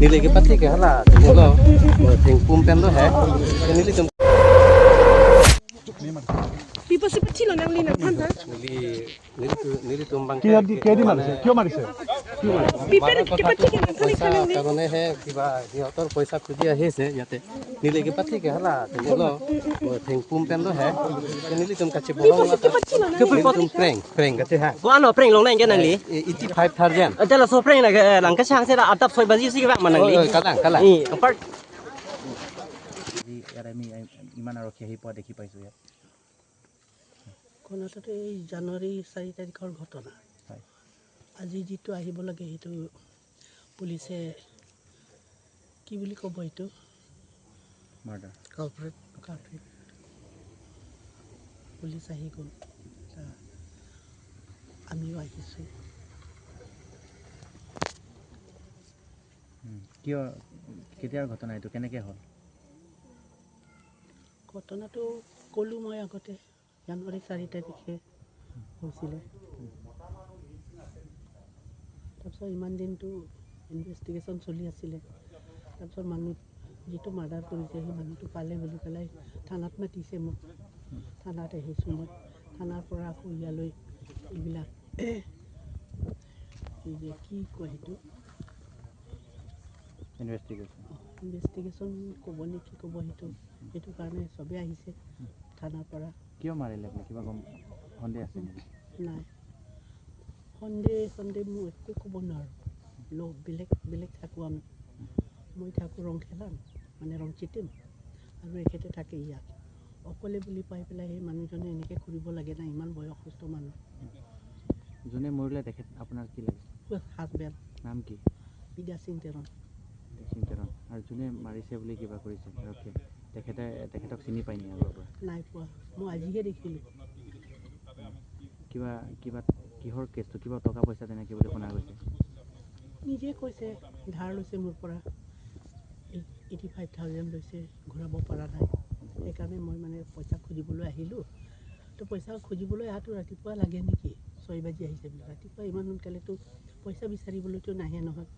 Nili ke pati ke hala lo ting pum pen lo hai nili tum People se petit lo nang lina than than. nili tum bang কেদি মাৰিছে কিয় মাৰিছে People ke petit ke nang khali khali ni. karone he kiba hiator paisa khudi ahise yate nili ke pati ke hala lo ting pum pen lo hai nili tum kachi bolong la nili tum prank kachi ha Có ăn ở prank lúc này cái này lý. 85,000 Đây là số prank này làm cái sang sẽ là tập xoay bao nhiêu xí các bạn mà này lý. kalang Ừ, các bạn. ইয়াত আমি ইমান আৰক্ষী আহি পোৱা দেখি পাইছোঁ ইয়াত কোনোটাতে এই জানুৱাৰী 4 তাৰিখৰ ঘটনা হয় আজি যিটো আহিব লাগে সেইটো পুলিচে কি বুলি ক'ব এইটো মাৰ্ডাৰ কালপ্ৰিট পুলিচ আহি গ'ল আমিও আহিছোঁ কিয় কেতিয়াৰ ঘটনা এইটো কেনেকৈ হ'ল ঘটনাটো ক'লোঁ মই আগতে জানুৱাৰী 4 তাৰিখে হৈছিলে তাৰপিছত ইমান দিনটো ইনভেষ্টিগেশ্যন চলি আছিলে তাৰপিছত মানুহ যিটো মাৰ্ডাৰ কৰিছে সেই মানুহটো পালে বুলি পেলাই থানাত মাতিছে মোক থানাত আহিছোঁ মই থানাৰ পৰা আকৌ ইয়ালৈ এইবিলাক এই যে কি কয় সেইটো ইনভেষ্টিগেশ্যন ক'ব নে কি ক'ব সেইটো কাৰণে চবেই আহিছে থানাৰ পৰা কিয় মাৰিলে আপুনি কিবা গম সন্দেহ আছে নেকি নাই সন্দেহ মই একো ক'ব নোৱাৰোঁ বেলেগ থাকোঁ আমি মই থাকোঁ ৰং খেলাম মানে ৰং চিটিম আৰু এখেতে থাকে ইয়াত অকলে বুলি পাই পেলাই সেই মানুহজনে এনেকৈ কৰিব লাগে না ইমান বয়সস্থ মানুহ যোনে মৰিলে তেখেত আপোনাৰ কি লাগে হাজবেণ্ড নাম কি বিদ্যা সিং তেৰণ আৰু যোনে মাৰিছে বুলি কিবা কৰিছে তেখেতক চিনি পায়নি আগৰ পৰা নাই পোৱা মই আজিহে দেখিলোঁ কিহৰ কেছটো কিবা টকা পইচা তেনেকৈ বুলি শুনা গৈছে নিজে কৈছে ধাৰ লৈছে মোৰ পৰা 85,000 লৈছে ঘূৰাব পৰা নাই সেইকাৰণে মই মানে পইচা খুজিবলৈ আহিলোঁ তো পইচা খুজিবলৈ অহাটো ৰাতিপুৱা লাগে নেকি 6 বাজি আহিছে বুলি ৰাতিপুৱা ইমান সোনকালেতো পইচা বিচাৰিবলৈতো নাহে নহয়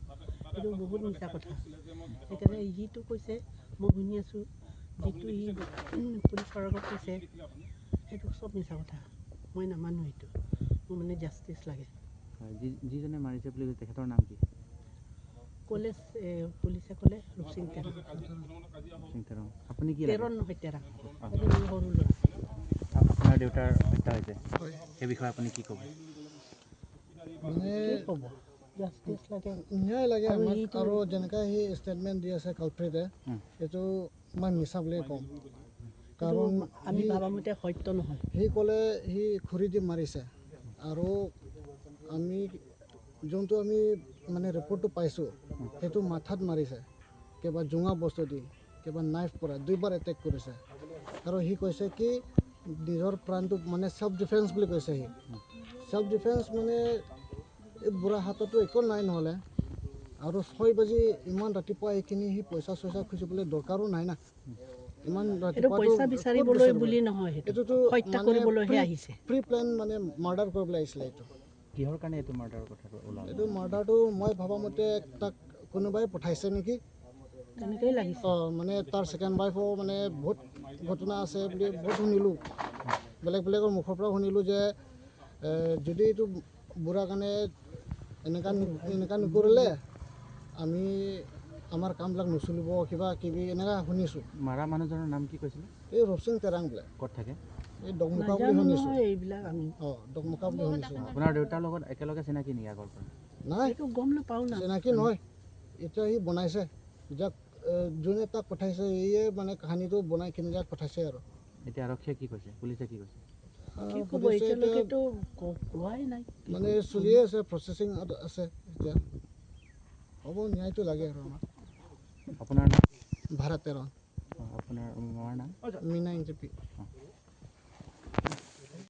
এইটো বহুত মিছা কথা সেইকাৰণে যিটো কৈছে মই শুনি আছোঁ যিটো পুলিচৰ আগত কৈছে সেইটো চব মিছা কথা মই নামানো সেইটো মোৰ মানে জাষ্টিচ লাগে যিজনে মাৰিছে বুলি কৈছে তেখেতৰ নাম কি ক'লে পুলিচে ক'লে ৰূপসিং তেৰণ আপুনি কি তেৰণ নহয় তেৰা সৰু ল'ৰা আপোনাৰ দেউতাৰ হত্যা হৈছে সেই বিষয়ে আপুনি কি ক'ব কি ক'ব জাষ্টিচ লাগে ন্যায় লাগে আৰু যেনেকৈ সি ষ্টেটমেণ্ট দি আছে কালপ্ৰিটে সেইটো মই মিছা বুলিয়ে ক'ম কাৰণ আমি ভাবামতে সত্য নহয় সি ক'লে সি খৰি দি মাৰিছে আৰু আমি যোনটো আমি মানে ৰিপৰ্টটো পাইছোঁ সেইটো মাথাত মাৰিছে কিবা জোঙা বস্তু দি কিবা নাইফ পৰা 2 বাৰ এটেক কৰিছে আৰু সি কৈছে কি নিজৰ প্ৰাণটো মানে চেল্ফ ডিফেন্স বুলি কৈছে সি চেল্ফ ডিফেন্স মানে এই বুঢ়া হাততো একো নাই নহ'লে আৰু 6 বাজি ইমান ৰাতিপুৱা এইখিনি সি পইচা খুজিবলৈ দৰকাৰো নাই না ইমান ৰাতিপুৱা পইচা বিচাৰিবলৈ বুলি নহয় এইটোতো হত্যা কৰিবলৈহে আহিছে প্ৰি প্লেন মানে মাৰ্ডাৰ কৰিবলৈ আহিছিলে এইটো কিহৰ কাৰণে এইটো মাৰ্ডাৰৰ কথাটো ওলাল এইটো মাৰ্ডাৰটো মই ভাবামতে তাক কোনোবাই পঠাইছে নেকি তেনেকৈয়ে লাগিছে মানে তাৰ ছেকেণ্ড ৱাইফো মানে বহুত ঘটনা আছে বুলি বহুত শুনিলোঁ বেলেগৰ মুখৰ পৰা শুনিলোঁ যে যদি এইটো বুঢ়া কাৰণে এনেকুৱা নকৰিলে আমি আমাৰ কামবিলাক নচলিব কিবা কিবি এনেকুৱা শুনিছোঁ মাৰা মানুহজনৰ নাম কি কৈছিলে এই ৰূপসিং তেৰাং বোলে ক'ত থাকে এই ডগমুখা বুলি শুনিছোঁ এইবিলাক আমি ডগমুখা বুলি শুনিছোঁ আপোনাৰ দেউতাৰ লগত একেলগে চিনাকি নেকি আগৰ পৰা নাই এইটো গম নাপাওঁ না চিনাকি নহয় এতিয়া সি বনাইছে যাক যোনে তাক পঠাইছে ইয়ে মানে কাহিনীটো বনাই কিনে যাক পঠাইছে আৰু এতিয়া আৰক্ষীয়ে কি কৈছে পুলিচে কি কৈছে কি ক'ব এতিয়ালৈকেতো কোৱাই নাই মানে চলিয়ে আছে প্ৰচেছিং আছে এতিয়া হ'ব ন্যায়টো লাগে আৰু আমাক আপোনাৰ নাম ভাৰত তেৰণ আপোনাৰ মাৰ নাম মীনা ইনজেপি